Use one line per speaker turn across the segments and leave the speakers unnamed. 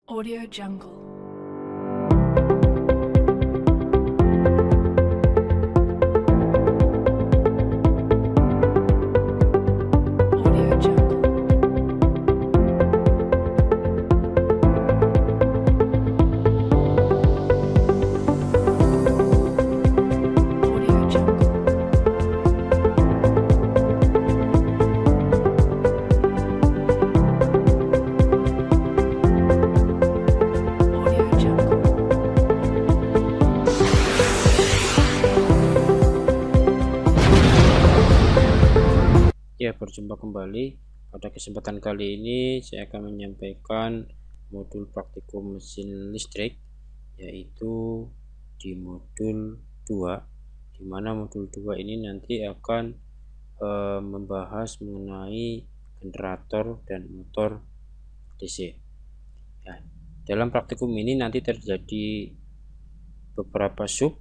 Audio Jungle. Audio Jungle. Audio Jungle. Audio Jungle.
Ya, berjumpa kembali. Pada kesempatan kali ini saya akan menyampaikan modul praktikum mesin listrik, yaitu di modul 2, di mana modul 2 ini nanti akan membahas mengenai generator dan motor DC. Ya, dalam praktikum ini nanti terjadi beberapa sub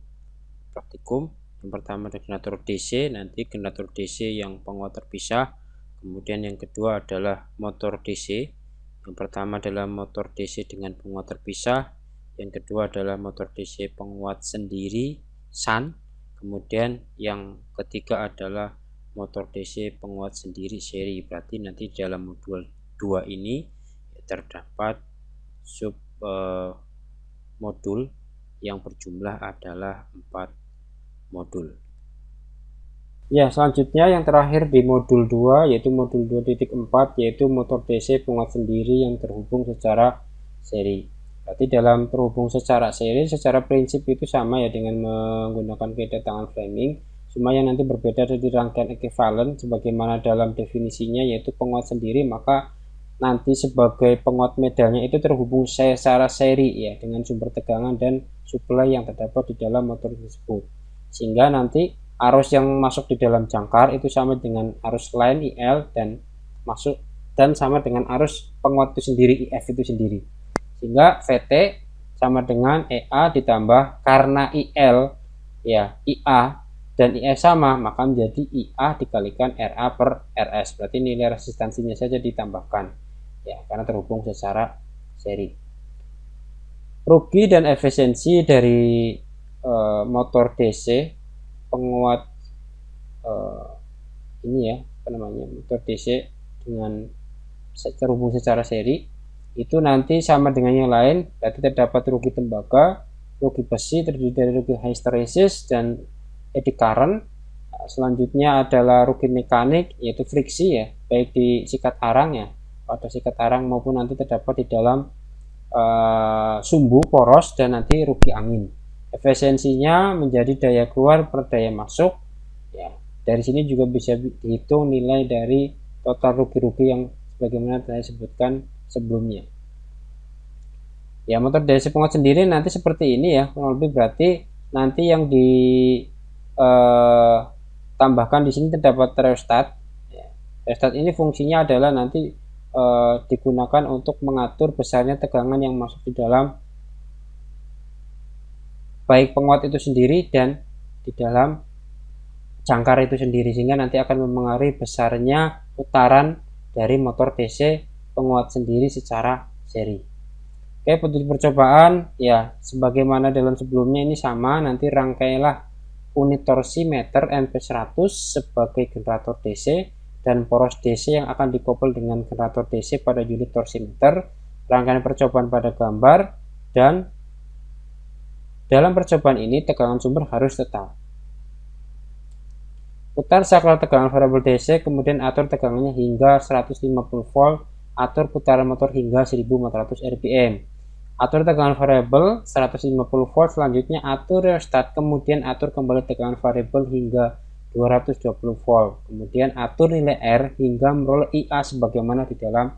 praktikum. Yang pertama ada generator DC, nanti generator DC yang penguat terpisah. Kemudian yang kedua adalah motor DC. Yang pertama adalah motor DC dengan penguat terpisah. Yang kedua adalah motor DC penguat sendiri SAN. Kemudian yang ketiga adalah motor DC penguat sendiri seri. Berarti nanti dalam modul 2 ini terdapat sub modul yang berjumlah adalah 4 modul. Ya, selanjutnya yang terakhir di modul 2 yaitu modul 2.4, yaitu motor DC penguat sendiri yang terhubung secara seri. Berarti dalam terhubung secara seri secara prinsip itu sama ya dengan menggunakan kedatangan Fleming, cuma yang nanti berbeda dari rangkaian ekuivalen sebagaimana dalam definisinya, yaitu penguat sendiri maka nanti sebagai penguat medalnya itu terhubung secara seri ya dengan sumber tegangan dan suplai yang terdapat di dalam motor tersebut, sehingga nanti arus yang masuk di dalam jangkar itu sama dengan arus line IL dan masuk dan sama dengan arus penguat itu sendiri IF itu sendiri, sehingga VT sama dengan EA ditambah karena IL ya IA dan IS sama maka menjadi IA dikalikan RA per RS, berarti nilai resistansinya saja ditambahkan ya karena terhubung secara seri. Rugi dan efisiensi dari motor DC penguat ini ya motor DC dengan terhubung secara seri itu nanti sama dengan yang lain, berarti terdapat rugi tembaga, rugi besi terdiri dari rugi hysteresis dan eddy current. Selanjutnya adalah rugi mekanik yaitu friksi ya, baik di sikat arang ya pada sikat arang maupun nanti terdapat di dalam sumbu poros, dan nanti rugi angin. Efisiensinya menjadi daya keluar per daya masuk ya. Dari sini juga bisa dihitung nilai dari total rugi-rugi yang sebagaimana saya sebutkan sebelumnya. Ya, motor DC penguat sendiri nanti seperti ini ya kurang lebih, berarti nanti yang ditambahkan di sini terdapat rheostat ya. Rheostat ini fungsinya adalah nanti digunakan untuk mengatur besarnya tegangan yang masuk di dalam baik penguat itu sendiri dan di dalam jangkar itu sendiri, sehingga nanti akan mempengaruhi besarnya putaran dari motor DC penguat sendiri secara seri. Oke, untuk percobaan ya sebagaimana dalam sebelumnya ini sama, nanti rangkailah unit torsi meter NP100 sebagai generator DC dan poros DC yang akan dikoppel dengan generator DC pada unit torsi meter. Rangkaian percobaan pada gambar, dan dalam percobaan ini tegangan sumber harus tetap. Putar saklar tegangan variabel DC, kemudian atur tegangannya hingga 150 volt, atur putaran motor hingga 1400 rpm. Atur tegangan variabel 150 volt, selanjutnya atur rheostat, kemudian atur kembali tegangan variabel hingga 220 volt. Kemudian atur nilai R hingga memperoleh IA sebagaimana di dalam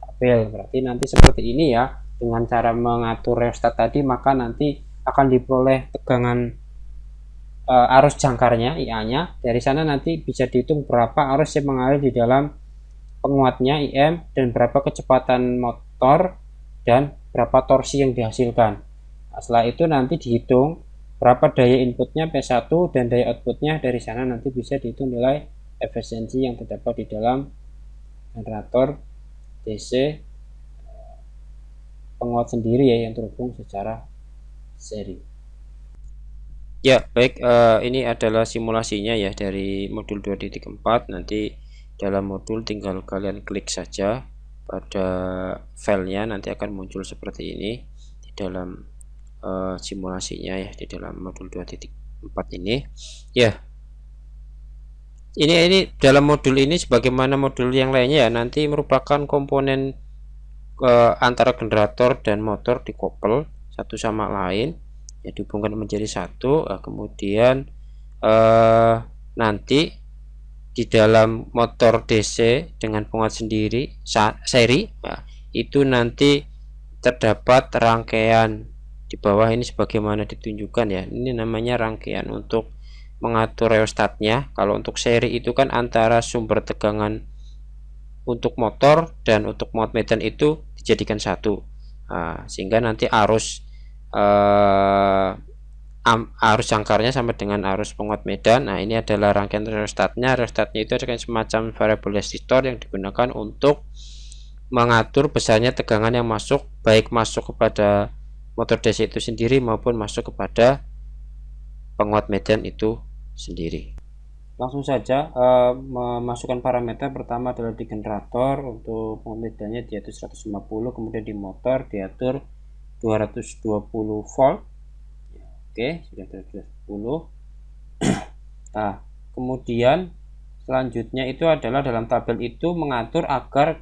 tabel. Berarti nanti seperti ini ya, dengan cara mengatur rheostat tadi maka nanti akan diperoleh tegangan arus jangkarnya IA-nya. Dari sana nanti bisa dihitung berapa arus yang mengalir di dalam penguatnya IM dan berapa kecepatan motor dan berapa torsi yang dihasilkan. Nah, setelah itu nanti dihitung berapa daya inputnya P1 dan daya outputnya. Dari sana nanti bisa dihitung nilai efisiensi yang terdapat di dalam generator DC penguat sendiri ya yang terhubung secara seri. Ya, baik, ini adalah simulasinya ya dari modul 2.4. Nanti dalam modul tinggal kalian klik saja pada filenya, nanti akan muncul seperti ini di dalam simulasinya ya di dalam modul 2.4 ini. Ya, ini dalam modul ini sebagaimana modul yang lainnya ya, nanti merupakan komponen antara generator dan motor dikoppel satu sama lain ya, dihubungkan menjadi satu. Kemudian nanti di dalam motor DC dengan penguat sendiri seri ya, itu nanti terdapat rangkaian di bawah ini sebagaimana ditunjukkan ya. Ini namanya rangkaian untuk mengatur rheostatnya. Kalau untuk seri itu kan antara sumber tegangan untuk motor dan untuk penguat medan itu dijadikan satu, sehingga nanti arus jangkarnya sama dengan arus penguat medan. Nah, ini adalah rangkaian rheostatnya. Rheostatnya itu adalah semacam variable resistor yang digunakan untuk mengatur besarnya tegangan yang masuk, baik masuk kepada motor DC itu sendiri maupun masuk kepada penguat medan itu sendiri. Langsung saja memasukkan parameter. Pertama adalah di generator, untuk penguat medannya diatur 150, kemudian di motor diatur 220 volt. Oke, sudah 220. Nah, kemudian selanjutnya itu adalah dalam tabel itu mengatur agar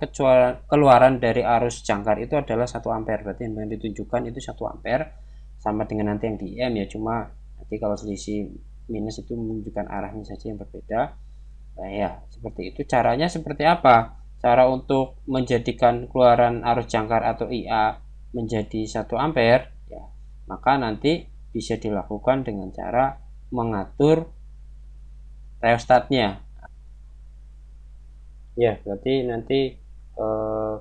keluaran dari arus jangkar itu adalah 1 ampere. Berarti yang ditunjukkan itu 1 ampere sama dengan nanti yang di IM ya, cuma nanti kalau selisih minus itu menunjukkan arahnya saja yang berbeda. Nah ya, seperti itu. Caranya seperti apa? Cara untuk menjadikan keluaran arus jangkar atau IA menjadi 1 ampere ya, maka nanti bisa dilakukan dengan cara mengatur rheostatnya. Ya, berarti nanti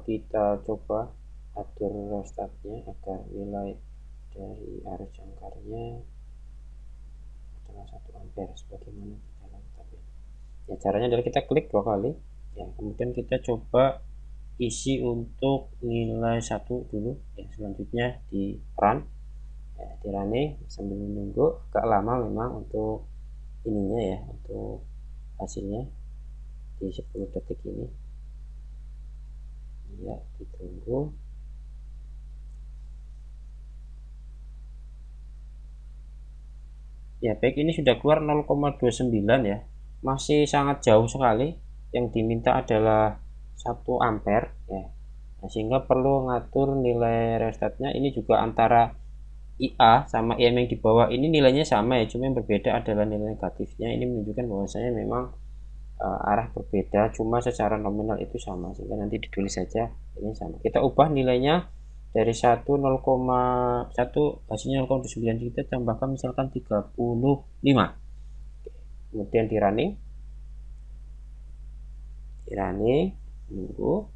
kita coba atur rheostatnya agar nilai dari arus jangkarnya 1 ampere sebagaimana dalam tabel. Ya, caranya adalah kita klik 2 kali ya, kemudian kita coba isi untuk nilai 1 dulu ya, selanjutnya di run ya, di running sambil menunggu. Agak lama memang untuk ininya ya, untuk hasilnya di 10 detik ini ya, ditunggu. Ya, baik, ini sudah keluar 0,29 ya, masih sangat jauh sekali. Yang diminta adalah 1 ampere ya. Nah, sehingga perlu ngatur nilai rheostatnya. Ini juga antara IA sama IM yang di bawah ini nilainya sama ya, cuma yang berbeda adalah nilai negatifnya. Ini menunjukkan bahwasanya memang arah berbeda, cuma secara nominal itu sama, sehingga nanti ditulis saja ini sama. Kita ubah nilainya dari 1 0,1 hasilnya 0,9, kita tambahkan misalkan 35. Kemudian di running nunggu.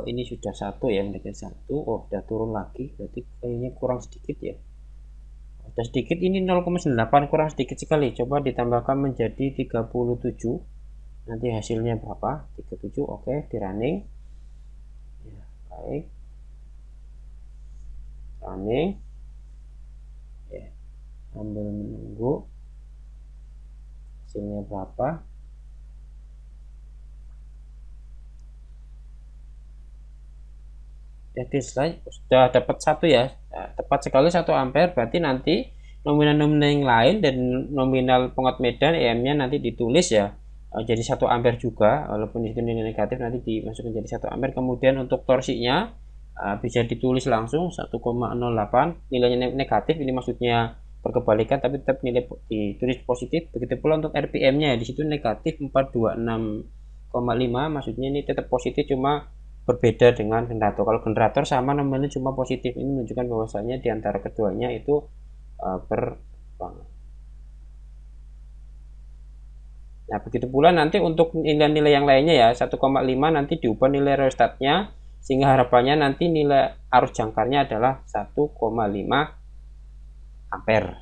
Ini sudah 1 ya, mendekat 1. Oh, sudah turun lagi, berarti kayaknya kurang sedikit ya. Sudah sedikit, ini 0,8, kurang sedikit sekali. Coba ditambahkan menjadi 37. Nanti hasilnya berapa? 37. Oke, di running ya, baik, running ya, sambil menunggu hasilnya berapa. Jadi sudah dapat 1 ya, nah, tepat sekali 1 ampere. Berarti nanti nominal-nominal yang lain dan nominal penguat medan EM-nya nanti ditulis ya, jadi 1 ampere juga, walaupun itu nilai negatif nanti dimasukkan jadi 1 ampere. Kemudian untuk torsinya bisa ditulis langsung 1,08, nilainya negatif, ini maksudnya berkebalikan tapi tetap nilai ditulis positif. Begitu pula untuk RPM-nya, di situ negatif 426,5, maksudnya ini tetap positif, cuma berbeda dengan generator. Kalau generator sama nominalnya cuma positif. Ini menunjukkan bahwasanya di antara keduanya itu berbangan. Nah, begitu pula nanti untuk nilai-nilai yang lainnya ya, 1,5 nanti diubah nilai rheostatnya, sehingga harapannya nanti nilai arus jangkarnya adalah 1,5 ampere.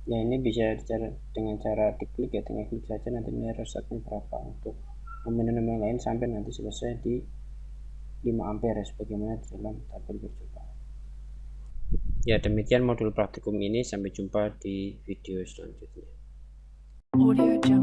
Ya, ini bisa dengan cara diklik ya, tinggal klik saja nanti nilai resetnya berapa untuk nomor-nomor lain sampai nanti selesai di 5 ampere sebagaimana di dalam tabel percobaan. Ya, demikian modul praktikum ini, sampai jumpa di video selanjutnya.
Audio Jungle.